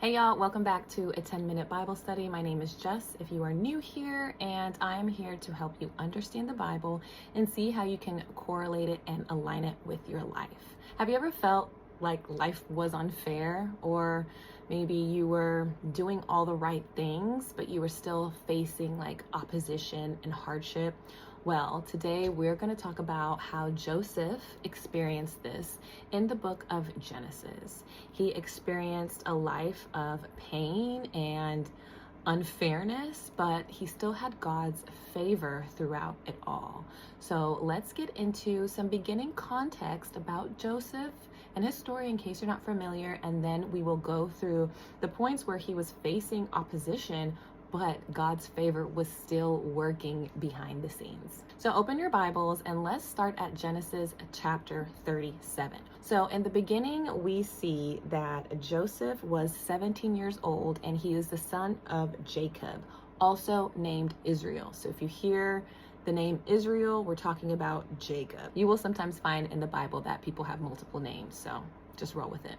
Hey y'all, welcome back to a 10-minute Bible study. My name is Jess if you are new here, and I'm here to help you understand the Bible and see how you can correlate it and align it with your life. Have you ever felt like life was unfair, or maybe you were doing all the right things, but you were still facing like opposition and hardship? Well, today we're going to talk about how Joseph experienced this in the book of Genesis. He experienced a life of pain and unfairness, but he still had God's favor throughout it all. So let's get into some beginning context about Joseph and his story in case you're not familiar, and then we will go through the points where he was facing opposition, but God's favor was still working behind the scenes. So open your Bibles and let's start at Genesis chapter 37. So in the beginning, we see that Joseph was 17 years old and he is the son of Jacob, also named Israel. So if you hear the name Israel, we're talking about Jacob. You will sometimes find in the Bible that people have multiple names, so just roll with it.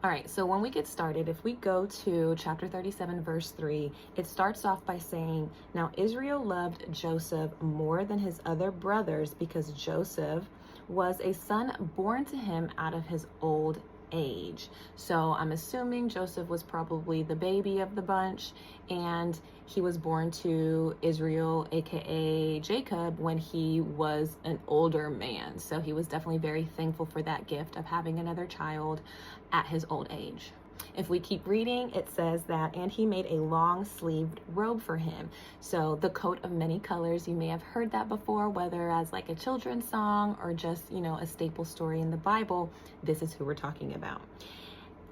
All right, so when we get started, if we go to chapter 37, verse 3, it starts off by saying, "Now Israel loved Joseph more than his other brothers because Joseph was a son born to him out of his old age." So I'm assuming Joseph was probably the baby of the bunch, and he was born to Israel, aka Jacob, when he was an older man. So he was definitely very thankful for that gift of having another child at his old age. If we keep reading, it says that, "And he made a long-sleeved robe for him." So the coat of many colors, you may have heard that before, whether as like a children's song or just, a staple story in the Bible. This is who we're talking about.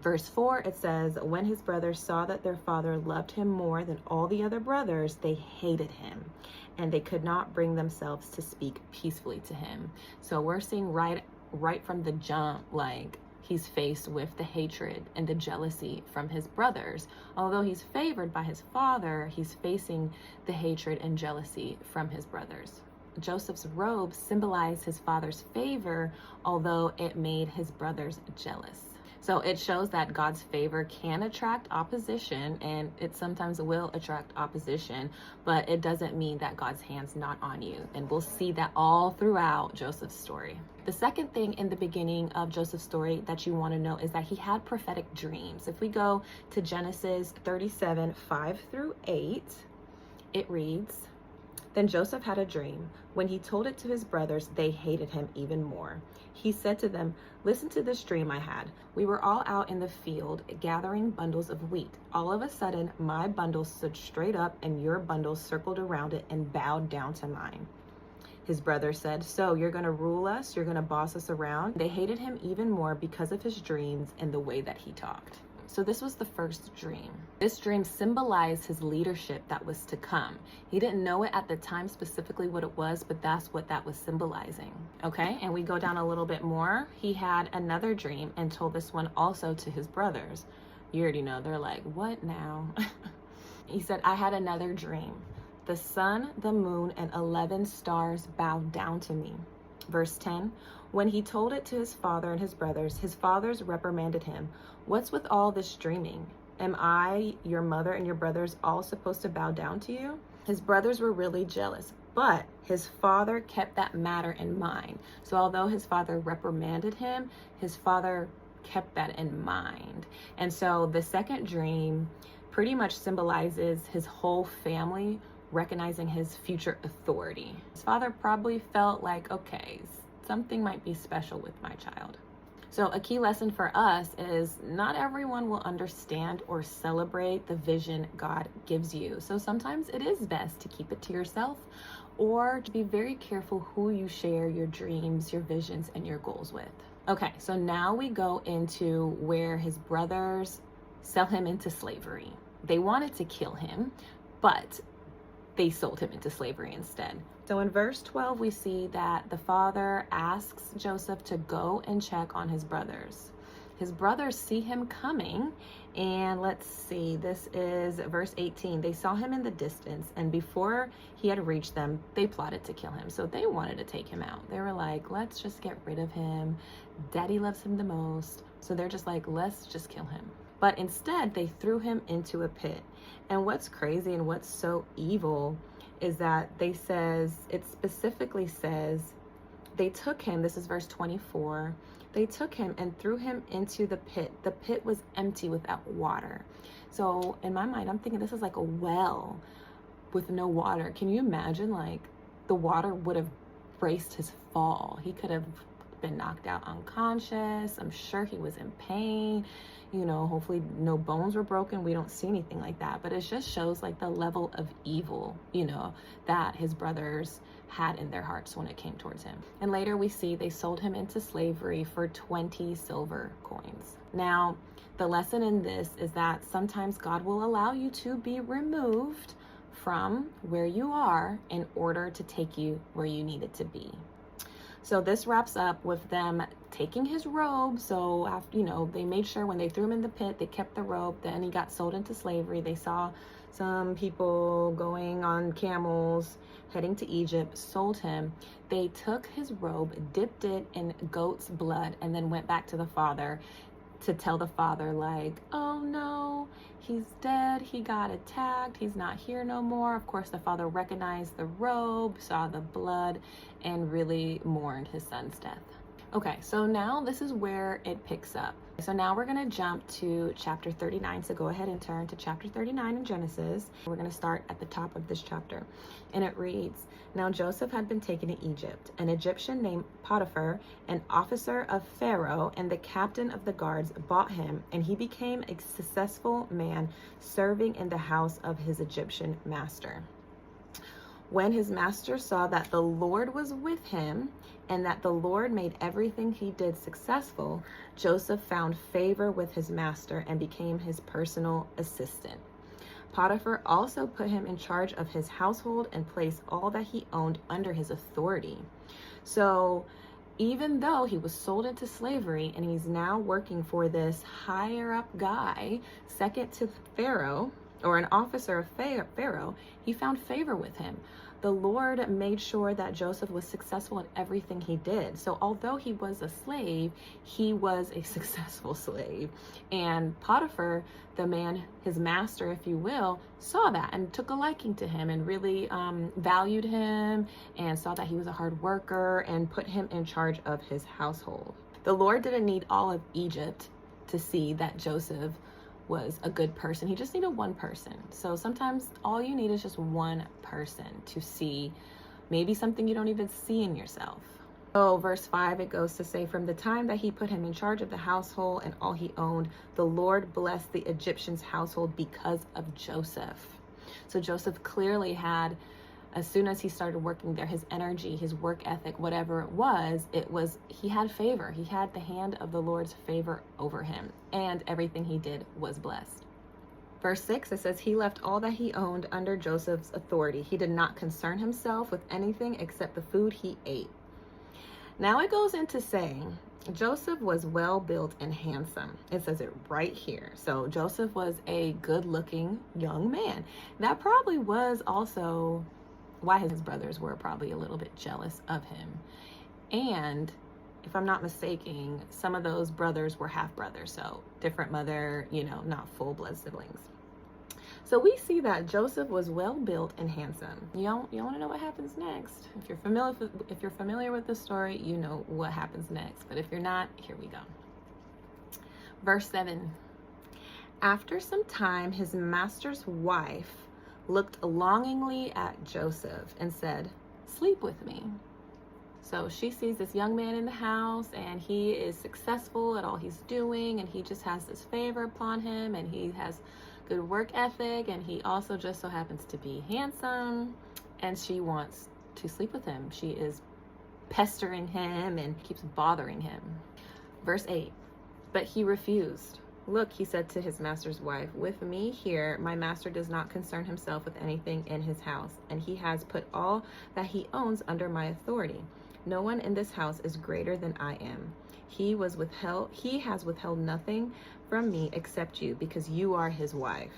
Verse 4, it says, "When his brothers saw that their father loved him more than all the other brothers, they hated him, and they could not bring themselves to speak peacefully to him." So we're seeing right from the jump, like, he's faced with the hatred and the jealousy from his brothers. Although he's favored by his father, he's facing the hatred and jealousy from his brothers. Joseph's robe symbolized his father's favor, although it made his brothers jealous. So it shows that God's favor can attract opposition, and it sometimes will attract opposition, but it doesn't mean that God's hand's not on you. And we'll see that all throughout Joseph's story. The second thing in the beginning of Joseph's story that you want to know is that he had prophetic dreams. If we go to Genesis 37, 5 through 8, it reads, "Then Joseph had a dream. When he told it to his brothers, they hated him even more. He said to them, 'Listen to this dream I had. We were all out in the field gathering bundles of wheat. All of a sudden, my bundle stood straight up and your bundle circled around it and bowed down to mine.' His brothers said, 'So you're going to rule us? You're going to boss us around?' They hated him even more because of his dreams and the way that he talked." So this was the first dream. This dream symbolized his leadership that was to come. He didn't know it at the time specifically what it was, but that's what that was symbolizing. Okay, and we go down a little bit more. He had another dream and told this one also to his brothers. You already know, they're like, "What now?" He said, "I had another dream. The sun, the moon, and 11 stars bowed down to me." Verse 10, "When he told it to his father and his fathers reprimanded him. 'What's with all this dreaming? Am I, your mother, and your brothers all supposed to bow down to you?' His brothers were really jealous, but his father kept that matter in mind. So although his father reprimanded him, his father kept that in mind. And so the second dream pretty much symbolizes his whole family recognizing his future authority. His father probably felt like, okay, something might be special with my child. So a key lesson for us is not everyone will understand or celebrate the vision God gives you. So sometimes it is best to keep it to yourself, or to be very careful who you share your dreams, your visions, and your goals with. Okay, so now we go into where his brothers sell him into slavery. They wanted to kill him, but they sold him into slavery instead. So in verse 12, we see that the father asks Joseph to go and check on his brothers. His brothers see him coming, and let's see, this is verse 18. "They saw him in the distance, and before he had reached them, they plotted to kill him." So they wanted to take him out. They were like, let's just get rid of him. Daddy loves him the most. So they're just like, let's just kill him. but instead they threw him into a pit. And what's crazy and what's so evil is that it specifically says, they took him, this is verse 24, they took him and threw him into the pit. The pit was empty without water. So in my mind, I'm thinking this is like a well with no water. Can you imagine, like, the water would have braced his fall? He could have been knocked out unconscious. I'm sure he was in pain. Hopefully no bones were broken. We don't see anything like that, but it just shows like the level of evil, that his brothers had in their hearts when it came towards him. And later we see they sold him into slavery for 20 silver coins. Now, the lesson in this is that sometimes God will allow you to be removed from where you are in order to take you where you needed to be. So this wraps up with them taking his robe. So after, they made sure when they threw him in the pit, they kept the robe. Then he got sold into slavery. They saw some people going on camels heading to Egypt, sold him. They took his robe, dipped it in goat's blood, and then went back to the father to tell the father, like, oh no, he's dead, he got attacked, he's not here no more. Of course, the father recognized the robe, saw the blood, and really mourned his son's death. Okay, so now this is where it picks up. So now we're going to jump to chapter 39. So go ahead and turn to chapter 39 in Genesis. We're going to start at the top of this chapter. And it reads, now Joseph had been taken to Egypt. An Egyptian named Potiphar, an officer of Pharaoh and the captain of the guards, bought him, and he became a successful man serving in the house of his Egyptian master. When his master saw that the Lord was with him and that the Lord made everything he did successful, Joseph found favor with his master and became his personal assistant. Potiphar also put him in charge of his household and placed all that he owned under his authority. So even though he was sold into slavery and he's now working for this higher up guy, second to Pharaoh, or an officer of Pharaoh, he found favor with him. The Lord made sure that Joseph was successful in everything he did. So although he was a slave, he was a successful slave. And Potiphar, the man, his master, if you will, saw that and took a liking to him and really valued him and saw that he was a hard worker and put him in charge of his household. The Lord didn't need all of Egypt to see that Joseph was a good person. He just needed one person. So sometimes all you need is just one person to see maybe something you don't even see in yourself. So verse 5, it goes to say, from the time that he put him in charge of the household and all he owned, the Lord blessed the Egyptian's household because of Joseph. So Joseph clearly had, as soon as he started working there, his energy, his work ethic, whatever it was, he had favor. He had the hand of the Lord's favor over him, and everything he did was blessed. Verse 6, it says, he left all that he owned under Joseph's authority. He did not concern himself with anything except the food he ate. Now it goes into saying, Joseph was well built and handsome. It says it right here. So Joseph was a good-looking young man. That probably was also why his brothers were probably a little bit jealous of him. And if I'm not mistaken, some of those brothers were half brothers, so different mother, not full blood siblings. So we see that Joseph was well built and handsome. You want to know what happens next? If you're familiar with the story, you know what happens next. But if you're not, here we go. Verse 7. After some time, his master's wife looked longingly at Joseph and said, sleep with me. So she sees this young man in the house and he is successful at all he's doing and he just has this favor upon him and he has good work ethic and he also just so happens to be handsome and she wants to sleep with him. She is pestering him and keeps bothering him. Verse 8, but he refused. Look, he said to his master's wife, with me here, my master does not concern himself with anything in his house, and he has put all that he owns under my authority. No one in this house is greater than I am. He has withheld nothing from me except you, because you are his wife.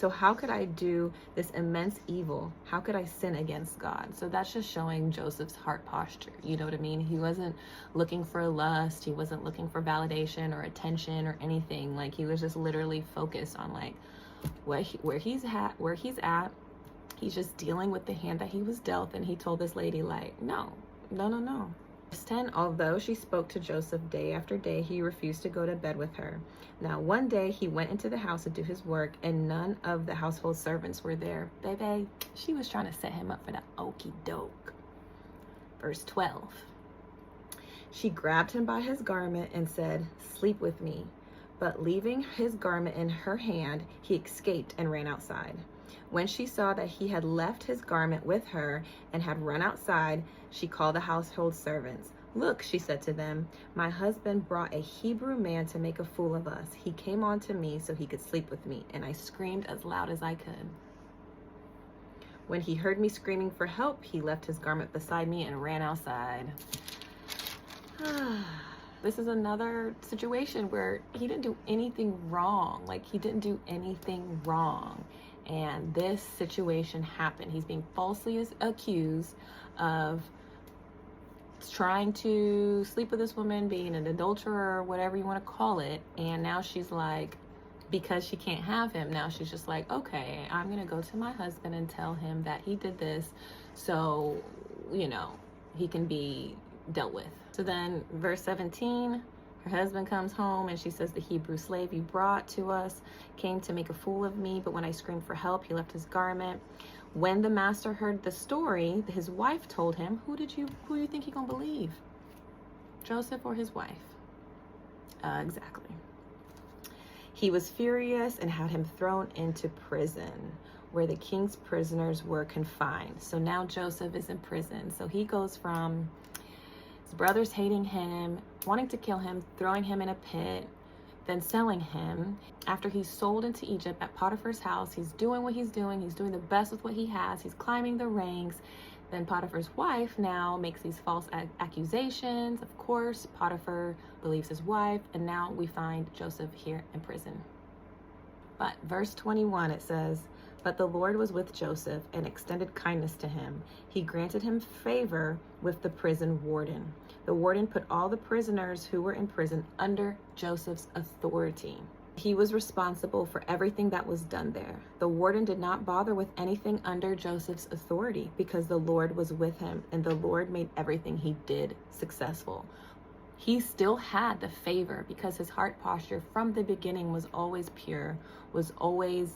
So how could I do this immense evil? How could I sin against God? So that's just showing Joseph's heart posture. You know what I mean? He wasn't looking for lust. He wasn't looking for validation or attention or anything. Like, he was just literally focused on like where he's at. He's just dealing with the hand that he was dealt. And he told this lady, like, no. Verse 10, although she spoke to Joseph day after day, he refused to go to bed with her. Now, one day he went into the house to do his work, and none of the household servants were there. Baby, she was trying to set him up for the okey doke. Verse 12, she grabbed him by his garment and said, sleep with me. But leaving his garment in her hand, he escaped and ran outside. When she saw that he had left his garment with her and had run outside, she called the household servants. Look, she said to them, my husband brought a Hebrew man to make a fool of us. He came on to me so he could sleep with me, and I screamed as loud as I could. When he heard me screaming for help, he left his garment beside me and ran outside. This is another situation where he didn't do anything wrong. Like, he didn't do anything wrong. And this situation happened. He's being falsely accused of trying to sleep with this woman, being an adulterer, whatever you want to call it. And now she's like, because she can't have him, now she's just like, okay, I'm going to go to my husband and tell him that he did this so, you know, he can be dealt with. So then verse 17, her husband comes home and she says, the Hebrew slave you brought to us came to make a fool of me, but when I screamed for help, he left his garment. When the master heard the story, his wife told him, who do you think he gonna believe? Joseph or his wife? Exactly. He was furious and had him thrown into prison, where the king's prisoners were confined. So now Joseph is in prison. So he goes from his brothers hating him, wanting to kill him, throwing him in a pit, then selling him. After he's sold into Egypt at Potiphar's house, he's doing what he's doing. He's doing the best with what he has. He's climbing the ranks. Then Potiphar's wife now makes these false accusations. Of course, Potiphar believes his wife, and now we find Joseph here in prison. But verse 21, it says, but the Lord was with Joseph and extended kindness to him. He granted him favor with the prison warden. The warden put all the prisoners who were in prison under Joseph's authority. He was responsible for everything that was done there. The warden did not bother with anything under Joseph's authority because the Lord was with him, and the Lord made everything he did successful. He still had the favor because his heart posture from the beginning was always pure, was always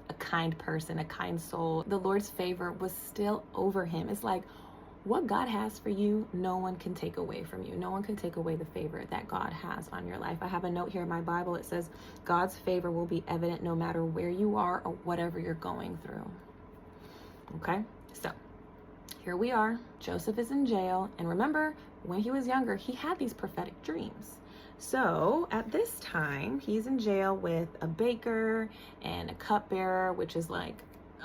a kind person, a kind soul. The Lord's favor was still over him. It's like, what God has for you, no one can take away from you. No one can take away the favor that God has on your life. I have a note here in my Bible. It says, God's favor will be evident no matter where you are or whatever you're going through. Okay, so here we are. Joseph is in jail. And remember, when he was younger, he had these prophetic dreams. So at this time, he's in jail with a baker and a cupbearer, which is like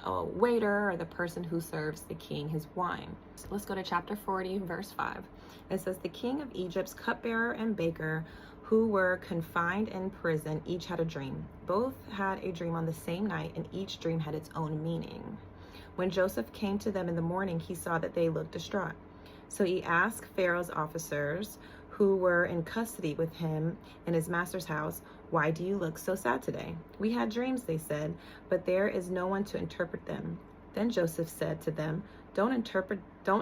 a waiter or the person who serves the king his wine. So let's go to chapter 40, verse 5. It says, the king of Egypt's cupbearer and baker who were confined in prison each had a dream. Both had a dream on the same night, and each dream had its own meaning. When Joseph came to them in the morning, he saw that they looked distraught. So he asked Pharaoh's officers who were in custody with him in his master's house, why do you look so sad today? We had dreams, they said, but there is no one to interpret them. Then Joseph said to them, don't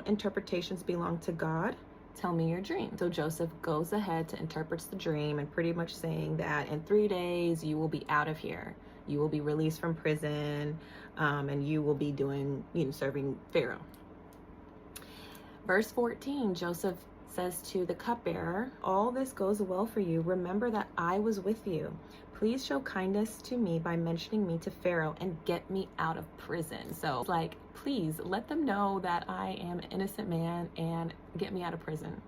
interpretations belong to God? Tell me your dream. So Joseph goes ahead to interpret the dream and pretty much saying that in 3 days you will be out of here. You will be released from prison, and you will be doing, serving Pharaoh. Verse 14, Joseph says to the cupbearer, all this goes well for you. Remember that I was with you. Please show kindness to me by mentioning me to Pharaoh and get me out of prison. So like, please let them know that I am an innocent man and get me out of prison.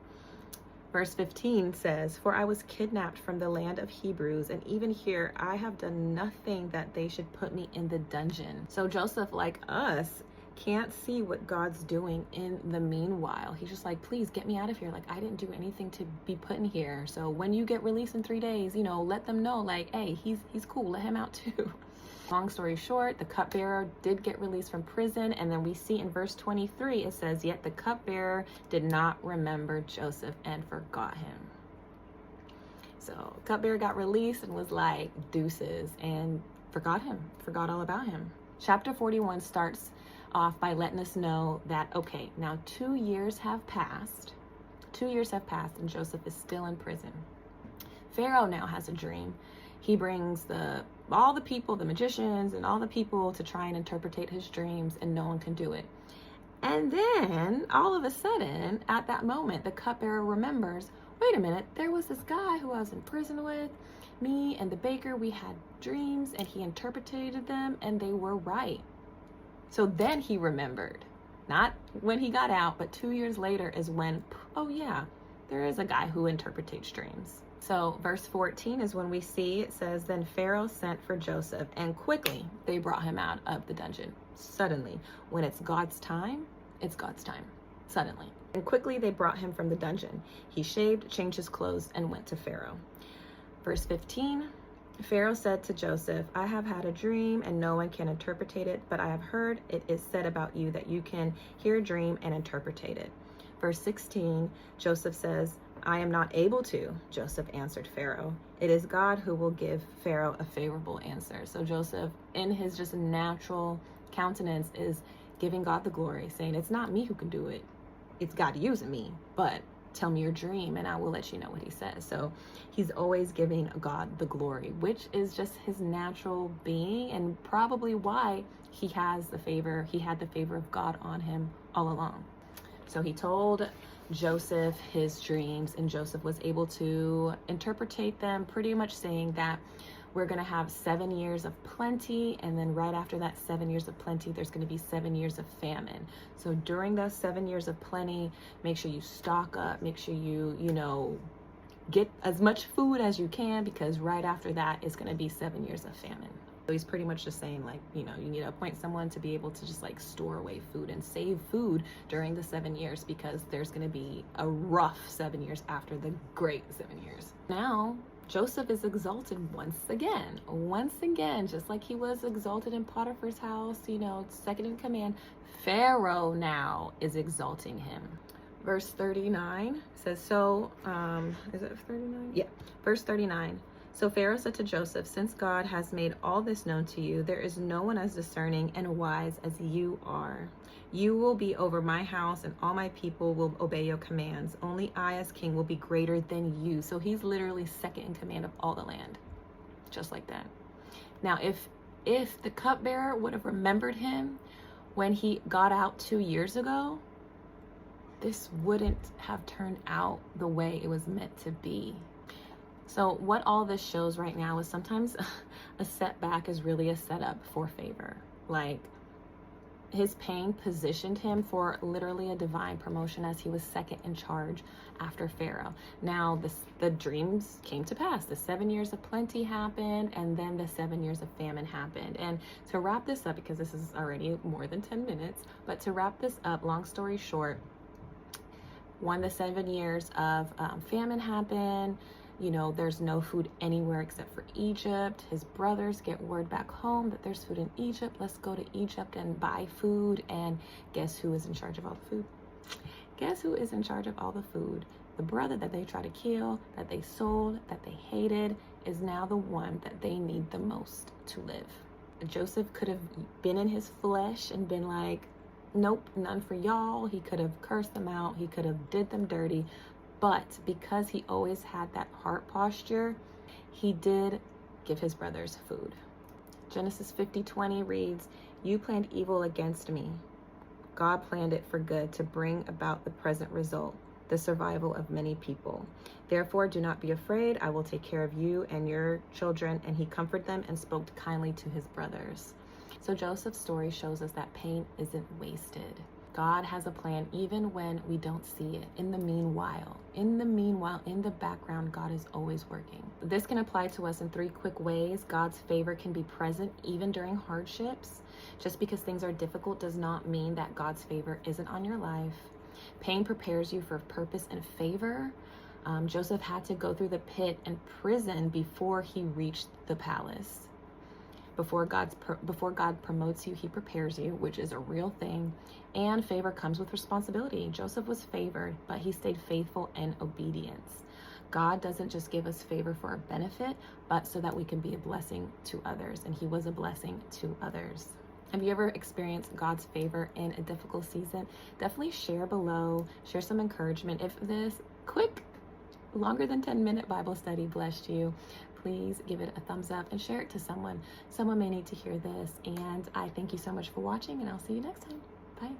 Verse 15 says, for I was kidnapped from the land of Hebrews, and even here I have done nothing that they should put me in the dungeon. So Joseph, like us, can't see what God's doing in the meanwhile. He's just like, please get me out of here. Like, I didn't do anything to be put in here. So when you get released in 3 days, let them know, like, hey, he's cool. Let him out too. Long story short, the cupbearer did get released from prison. And then we see in verse 23, it says, yet the cupbearer did not remember Joseph and forgot him. So cupbearer got released and was like deuces and forgot him, forgot all about him. Chapter 41 starts off by letting us know that, okay, now 2 years have passed. 2 years have passed and Joseph is still in prison. Pharaoh now has a dream. He brings all the people, the magicians and all the people to try and interpret his dreams, and no one can do it. And then all of a sudden, at that moment, the cupbearer remembers, wait a minute, there was this guy who I was in prison with. Me and the baker, we had dreams and he interpreted them and they were right. So then he remembered, not when he got out, but 2 years later is when, oh yeah, there is a guy who interprets dreams. So verse 14 is when we see, it says, then Pharaoh sent for Joseph and quickly they brought him out of the dungeon. Suddenly, when it's God's time, it's God's time. Suddenly. And quickly they brought him from the dungeon. He shaved, changed his clothes, and went to Pharaoh. Verse 15, Pharaoh said to Joseph, I have had a dream and no one can interpret it, but I have heard it is said about you that you can hear a dream and interpret it. Verse 16, Joseph says, I am not able to. Joseph answered Pharaoh, it is God who will give Pharaoh a favorable answer. So Joseph, in his just natural countenance, is giving God the glory, saying, it's not me who can do it. It's God using me, but tell me your dream and I will let you know what he says. So he's always giving God the glory, which is just his natural being and probably why he had the favor of God on him all along. So he told Joseph his dreams and Joseph was able to interpret them, pretty much saying that we're going to have 7 years of plenty, and then right after that 7 years of plenty, there's going to be 7 years of famine. So during those 7 years of plenty, make sure you stock up, make sure you get as much food as you can, because right after that is going to be 7 years of famine. So he's pretty much just saying, like, you need to appoint someone to be able to just like store away food and save food during the 7 years, because there's going to be a rough 7 years after the great 7 years. Now, Joseph is exalted once again, just like he was exalted in Potiphar's house, second in command. Pharaoh now is exalting him. Verse 39 says, so, is it 39? Yeah, verse 39. So Pharaoh said to Joseph, since God has made all this known to you, there is no one as discerning and wise as you are. You will be over my house and all my people will obey your commands. Only I as king will be greater than you. So he's literally second in command of all the land. Just like that. Now, if the cupbearer would have remembered him when he got out 2 years ago, this wouldn't have turned out the way it was meant to be. So what all this shows right now is sometimes a setback is really a setup for favor. Like, his pain positioned him for literally a divine promotion as he was second in charge after Pharaoh. Now the dreams came to pass. The 7 years of plenty happened, and then the 7 years of famine happened. And to wrap this up, because this is already more than 10 minutes, but to wrap this up, long story short, when the 7 years of famine happened, there's no food anywhere except for Egypt. His brothers get word back home that there's food in Egypt. Let's go to Egypt and buy food. And guess who is in charge of all the food? Guess who is in charge of all the food? The brother that they tried to kill, that they sold, that they hated, is now the one that they need the most to live. Joseph could have been in his flesh and been like, nope, none for y'all. He could have cursed them out. He could have did them dirty. But because he always had that heart posture, he did give his brothers food. Genesis 50:20 reads, you planned evil against me. God planned it for good to bring about the present result, the survival of many people. Therefore, do not be afraid. I will take care of you and your children. And he comforted them and spoke kindly to his brothers. So Joseph's story shows us that pain isn't wasted. God has a plan even when we don't see it. In the meanwhile, in the background, God is always working. This can apply to us in 3 quick ways. God's favor can be present even during hardships. Just because things are difficult does not mean that God's favor isn't on your life. Pain prepares you for purpose and favor. Joseph had to go through the pit and prison before he reached the palace. Before God promotes you, he prepares you, which is a real thing. And favor comes with responsibility. Joseph was favored, but he stayed faithful in obedience. God doesn't just give us favor for our benefit, but so that we can be a blessing to others. And he was a blessing to others. Have you ever experienced God's favor in a difficult season? Definitely share below, share some encouragement. If this quick, longer than 10-minute Bible study blessed you, please give it a thumbs up and share it to someone. Someone may need to hear this. And I thank you so much for watching, and I'll see you next time. Bye.